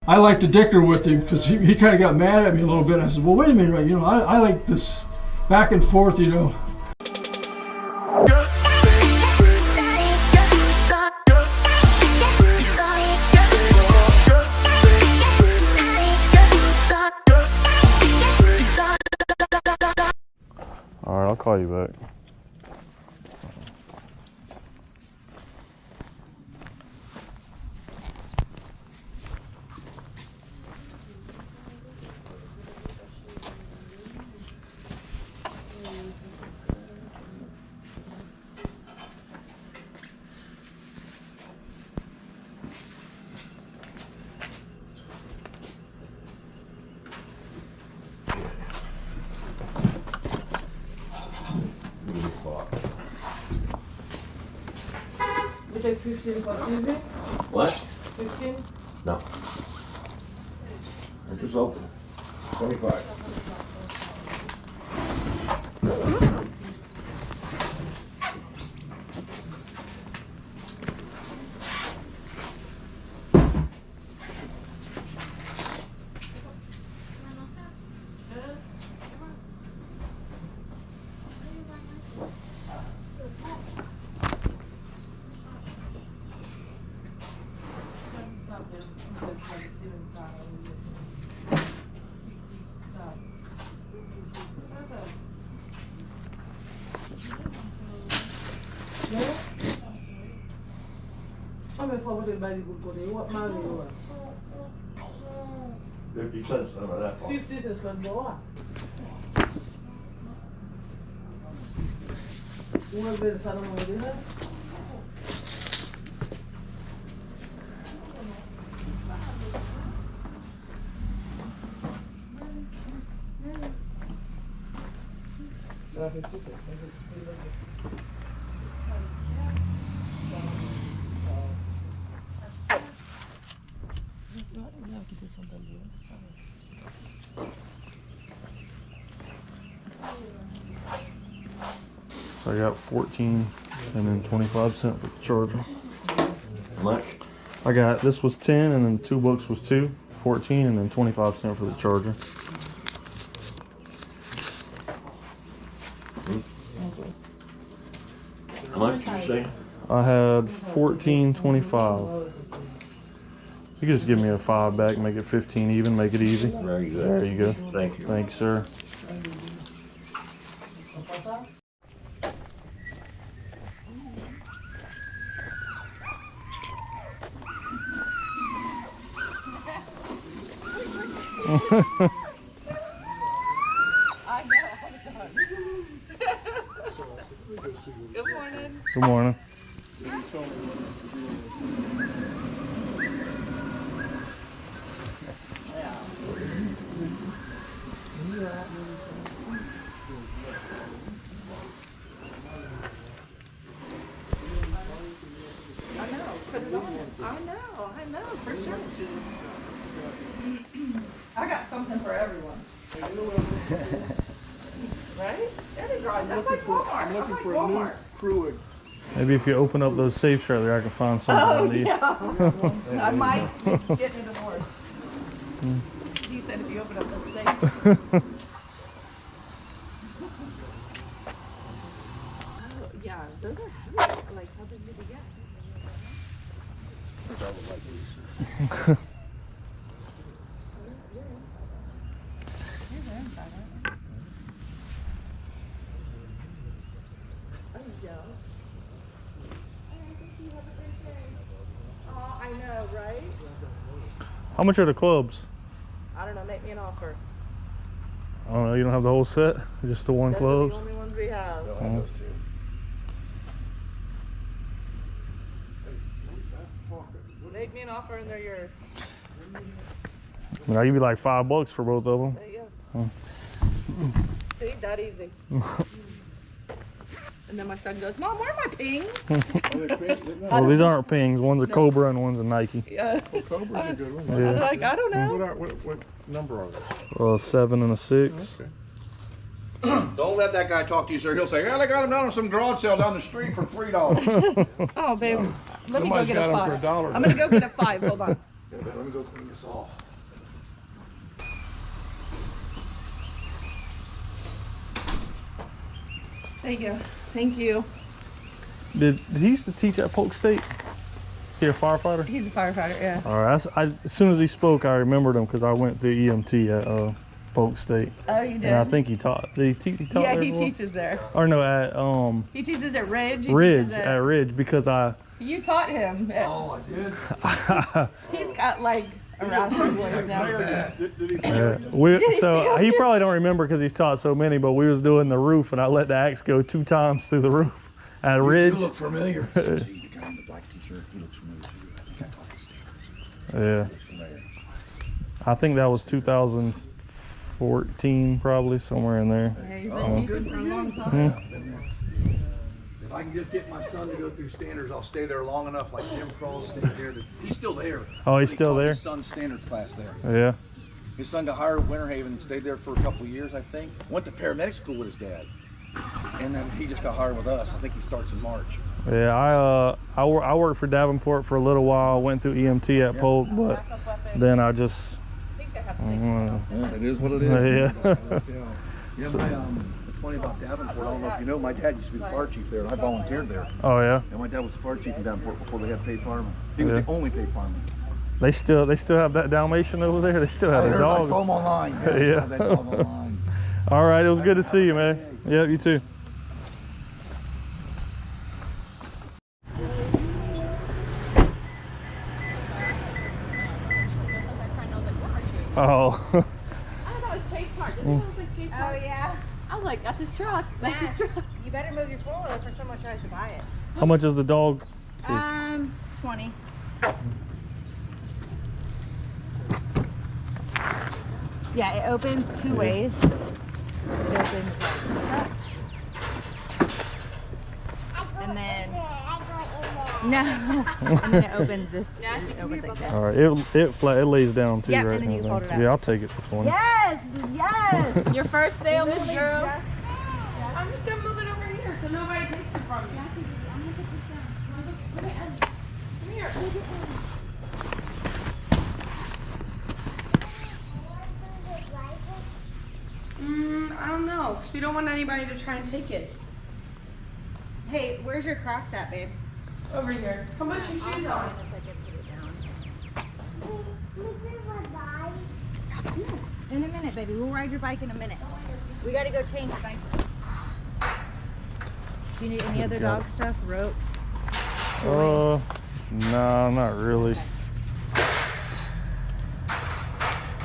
I like to dicker with him because he kind of got mad at me a little bit. I said, well, wait a minute, you know, I like this back and forth, you know. All right, I'll call you back. You take 15 for TV? What? 15? No. I just opened. 25. How many forwarded by the good code? What man do you want? 50 cents none of that. 50 cents can go on. You want to be the salon over there? So I got 14 and then 25 cents for the charger. How much? I got, this was 10 and then 2 bucks was 2, 14 and then 25 cents for the charger. How much you say? I had 14.25. You can just give me a 5 back, make it 15 even, make it easy. Very good. There you go. Thank you. Thanks, sir. I know, all the time. Good morning. Good morning. I know, put it on. I know, for sure. I got something for everyone. Right? That's like Walmart. I'm looking for a new crew. Maybe if you open up those safes right there, I can find something I need. Yeah. I might get a divorce. He said if you open up those safes. Oh, yeah, those are heavy. Like, how big did you get? Oh, I know, right? How much are the clubs? I don't know, make me an offer. I don't know, you don't have the whole set? Just the one Those clubs? are the only ones we have. Make me an offer and they're yours. I mean, I'll give you like $5 for both of them. There you go. See, that easy. And then my son goes, Mom, where are my pings? Well, these aren't pings. One's a Cobra and one's a Nike. Yeah. Cobra's a good one. I'm Yeah. like, I don't know. What number are they? 7 and a 6. Okay. Don't let that guy talk to you, sir. He'll say, "Yeah, they got them down on some garage sale down the street for $3." Oh, babe, let me go Somebody's get got a 'em for $5. $1. I'm gonna go get a $5. Hold on. Let me go clean this off. There you go. Thank you. Did he used to teach at Polk State? Is he a firefighter? He's a firefighter, yeah. All right. As soon as he spoke, I remembered him because I went through EMT at Polk State. Oh, you did? And I think he taught. Did he taught Yeah, there he as well? teaches there. Or no, at He teaches at Ridge. He Ridge, teaches at Ridge, because You taught him. Oh, I did? He's got like around some boys now. so he probably don't remember because he's taught so many, but we was doing the roof and I let the axe go 2 times through the roof at Ridge. You look familiar. See, the guy in the black t-shirt, he looks familiar too. I think I taught his standards. Yeah. I think that was 2014, probably somewhere in there. Yeah, he's been teaching for a long time. If I can just get my son to go through standards, I'll stay there long enough, like Jim Kroll stayed there. He's still there. Oh, he's He still taught there? His son's standards class there. Yeah. His son got hired at Winter Haven and stayed there for a couple of years, I think. Went to paramedic school with his dad. And then he just got hired with us. I think he starts in March. Yeah, I worked for Davenport for a little while. Went through EMT at Polk, but then I just. I think they have Yeah, it is what it is. Yeah. Yeah, it's funny about Davenport. I don't know if you know, my dad used to be the fire chief there, and I volunteered there. Oh yeah. And my dad was the fire chief in Davenport before they had paid firemen. He was the only paid fireman. They still have that Dalmatian over there. They still have I the heard dog. my phone online. Yeah. That dog online. All right, it was good to see you, man. Yeah, you too. Oh. I thought it was Chase Park. Didn't it look like Chase Park? Oh yeah. I was like, that's his truck. That's his truck. You better move your four-wheeler for someone tries to buy it. How much is the dog? 20. Yeah, it opens 2 ways. It opens like that. And then no, and then it opens this. It opens like this. All right, it lays down too, Yep, right? and then you fold it out. Yeah, I'll take it for 20. Yes, yes. Your first sale, Miss Girl. I'm just gonna move it over here so nobody takes it from me. Come here. I don't know, because we don't want anybody to try and take it. Hey, where's your Crocs at, babe? Over here. How much your shoes on? In a minute, baby. We'll ride your bike in a minute. We gotta go change the bike. Do you need any other dog stuff? Ropes? No, not really.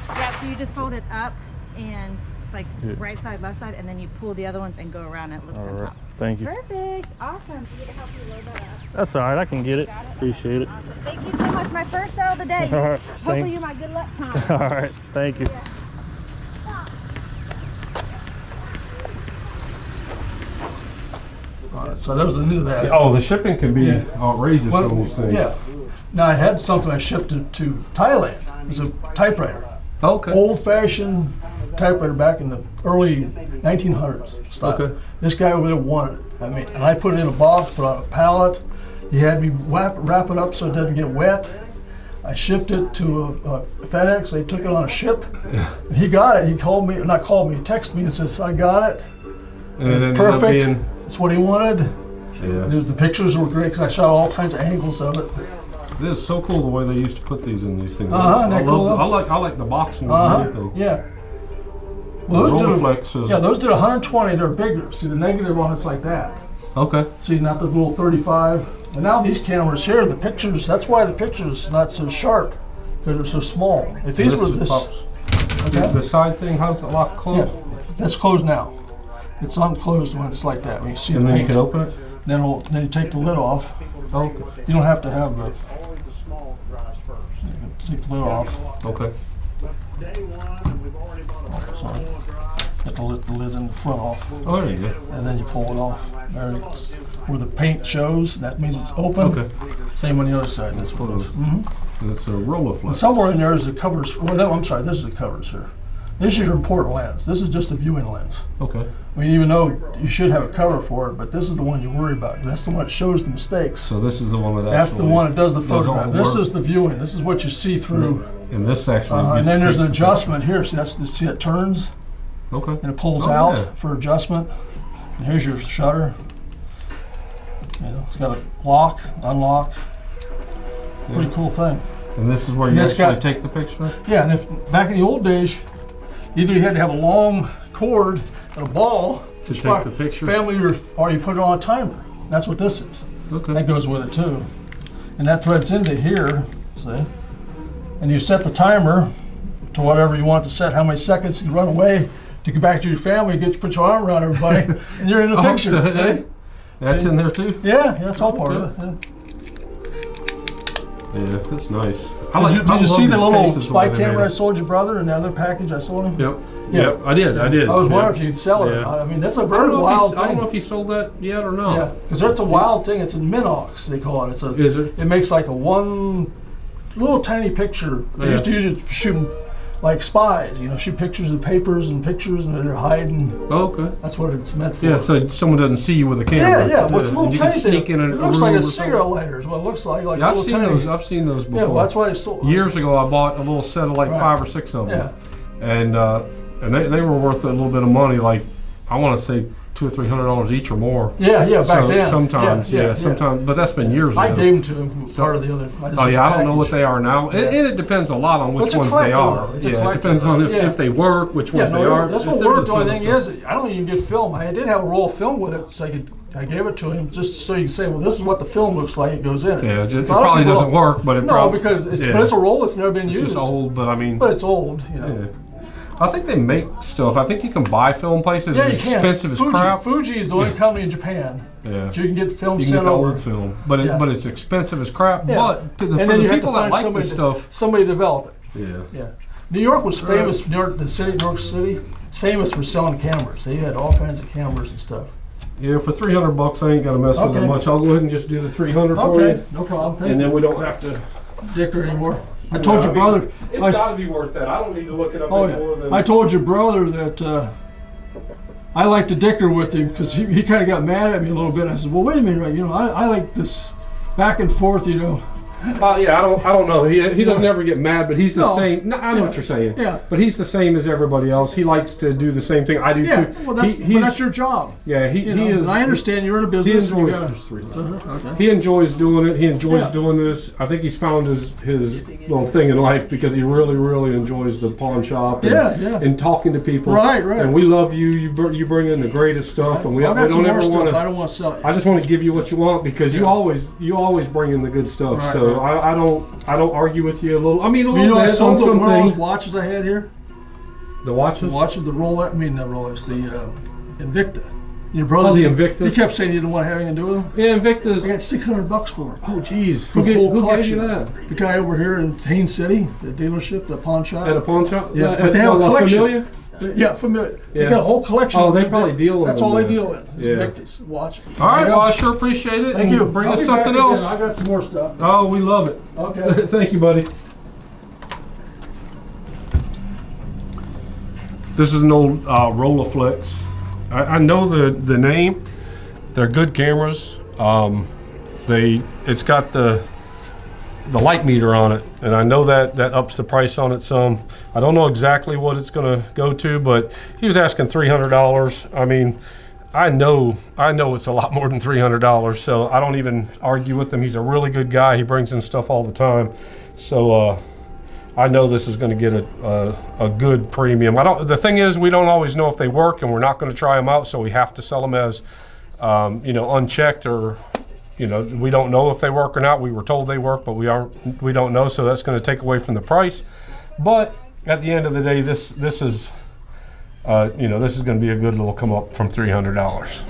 Yeah, so you just fold it up and like right side, left side, and then you pull the other ones and go around and it looks All on right, top. thank you. Perfect. Awesome. You to help you load that up. That's all right, I can get it. Appreciate it. Awesome. Thank you so much. My first sale of the day. All right, Hopefully thanks. you're my good luck charm. All right, thank you. All right, so that was the new that. Oh, the shipping can be Yeah. outrageous Well, on these things. yeah. Now I had something I shipped it to Thailand. It was a typewriter. Okay. Old-fashioned typewriter back in the early 1900s style. Okay. This guy over there wanted it. I mean, and I put it in a box, put it on a pallet. He had me wrap it up so it doesn't get wet. I shipped it to a FedEx. They took it on a ship. And he got it. He called me, not called me, he texted me and says, I got it. And It's it ended up perfect. being- It's what he wanted. yeah. The pictures were great because I shot all kinds of angles of it. It is so cool the way they used to put these in these things. Isn't that cool? I like the box more than anything. Yeah. Well, those Rolleiflex did, is- yeah, those did 120. They're bigger. See, the negative on it's like that. Okay. See, not the little 35. And now these cameras here, the pictures. That's why the picture's not so sharp because they're so small. If these were This this, pops. what's that? The side thing, how does it lock Yeah, closed? that's closed now. It's unclosed when it's like that. When you see And the then you paint. can open it? Then you take the lid off. Okay. You don't have to have the. Take the lid off. Okay. Sorry. Get the lid in the front off. Oh, there you go. And then you pull it off. There it's where the paint shows. That means it's open. Okay. Same on the other side. That's what it is. And it's a Rolleiflex. And somewhere in there is the covers. Well, no, I'm sorry. This is the covers here. This is your important lens. This is just a viewing lens. Okay. I mean, even though you should have a cover for it, but this is the one you worry about. That's the one that shows the mistakes. So this is the one that That's the one that does the all photograph. the This work. is the viewing. This is what you see through. In this section. And then there's an adjustment here. See it turns Okay. and it pulls Oh, out yeah. for adjustment. And here's your shutter. You know, it's got a lock, unlock. Pretty cool thing. And this is where And you it's actually got- take the picture? Yeah, and if back in the old days, either you had to have a long cord and a ball To as take far- the picture? family, or you put it on a timer. That's what this is. Okay. That goes with it too. And that threads into here, see? And you set the timer to whatever you want to set, how many seconds you run away to get back to your family, put your arm around everybody, and you're in the picture. so See? That's See? in there too? Yeah, that's all part of it. Yeah. Yeah, that's nice. Did you see the little cases the way spy they camera made I it. sold your brother and the other package I sold him? Yep. Yeah. Yep. I did. I was wondering yeah. if you could sell it. Yeah. I mean, that's a I don't very know if wild I don't know thing. if he sold that yet or not. Yeah, because that's a wild thing. It's a Minox, they call it. Is it? It makes like a one little tiny picture. They Yeah. used to use it for shooting like spies. You know, shoot pictures of papers and pictures, and they're hiding. Oh, okay. That's what it's meant for. Yeah, so someone doesn't see you with a camera. yeah. What's a little and you can tiny sneak thing. in a It looks room like or a something. cigarette lighter is what it looks like. Like Yeah, a I've little seen tiny. those. I've seen those before. Yeah, well, that's why it's so. Years ago, I bought a little set of like Right. 5 or 6 of them. Yeah. And they were worth a little bit of money. Like I want to say $200 or $300 each or more. Yeah, back then. Sometimes, yeah, sometimes. But that's been years ago. I gave them to him. Part of the other. Oh yeah, I don't know what they are now, and it depends a lot on which It's a ones they collector, are. though. It's a Yeah, it collector, depends on yeah. if they work, which ones they no, are. that's what There's a worked. The ton only of thing stuff. is, I don't even get film. I did have a roll of film with it, so I gave it to him just so you can say, well, this is what the film looks like. It goes in it. Yeah, it So a lot of probably people doesn't don't- work, but it No, probably because it's, yeah. but it's a roll that's never been It's used. just old, but I mean, But it's old, you know. yeah. I think they make stuff. I think you can buy film places. Yeah, It's you can. expensive as Fuji, crap. Fuji is the only company in Japan. Yeah. that you can get film You can sent get the over. old film, but Yeah. but it's expensive as crap. Yeah. But for And the then you have to people that find like somebody this stuff, somebody to develop it. yeah. Yeah. New York was famous. New York, New York City, is famous for selling cameras. They had all kinds of cameras and stuff. Yeah, for $300, I ain't got to mess with it Okay. much. I'll go ahead and just do the 300 for Okay, you, no problem. Thank and you. then we don't have to. Dicker anymore. I told your brother. It's I- got to be worth that. I don't need to look it up Oh anymore yeah. than. I told your brother that I like to dicker with him because he kind of got mad at me a little bit. I said, well, wait a minute, you know, I like this back and forth, you know. Yeah, I don't know. He doesn't ever get mad, but he's the No. same. No, I know Yeah. what you're saying. Yeah. But he's the same as everybody else. He likes to do the same thing I do Yeah, too. well, that's, He- but that's your job. Yeah, You he know, is. and I understand you're in a He business. and you enjoys. gotta, There's 3 left. okay. He enjoys doing it. He enjoys Yeah. doing this. I think he's found his little thing in life because he really enjoys the pawn shop and, Yeah. and talking to people. Right. And we love you. You bring in the greatest stuff, and we I got don't some more ever stuff, want but I to. don't want to sell it. I just want to give you what you want because you always bring in the good stuff. Right, so right. I don't argue with you a little. I mean a You little know, I bit on sold the some one of those things. watches I had here. The watches. The watches, the Rolex. I mean, not Rolex. The Invicta. Your brother. Oh, the Invicta. He kept saying you didn't want to have anything to do with them. Yeah, Invictus. I got $600 for them. Oh, geez. For Who the whole gave collection. you that? The guy over here in Haines City, the dealership, the pawn shop. At a pawn shop? Yeah, At but they have a La collection. Familia? Yeah, familiar. They Yeah. got a whole collection. Oh, of they Invictas. probably deal in That's them, all they yeah. deal in. Is Yeah. Invictus watches. All right, There you well, go. I sure appreciate it. Thank and you. Bring I'll us be something back else. again. I got some more stuff. Oh, we love it. Okay. Thank you, buddy. This is an old Rolleiflex. I know the name. They're good cameras. It's got the light meter on it, and I know that ups the price on it some. I don't know exactly what it's going to go to, but he was asking $300. I mean, I know it's a lot more than $300, so I don't even argue with him. He's a really good guy. He brings in stuff all the time, so I know this is going to get a good premium. The thing is, we don't always know if they work, and we're not going to try them out, so we have to sell them as unchecked, or we don't know if they work or not. We were told they work, but we don't know, so that's going to take away from the price. But at the end of the day, this is going to be a good little come up from $300.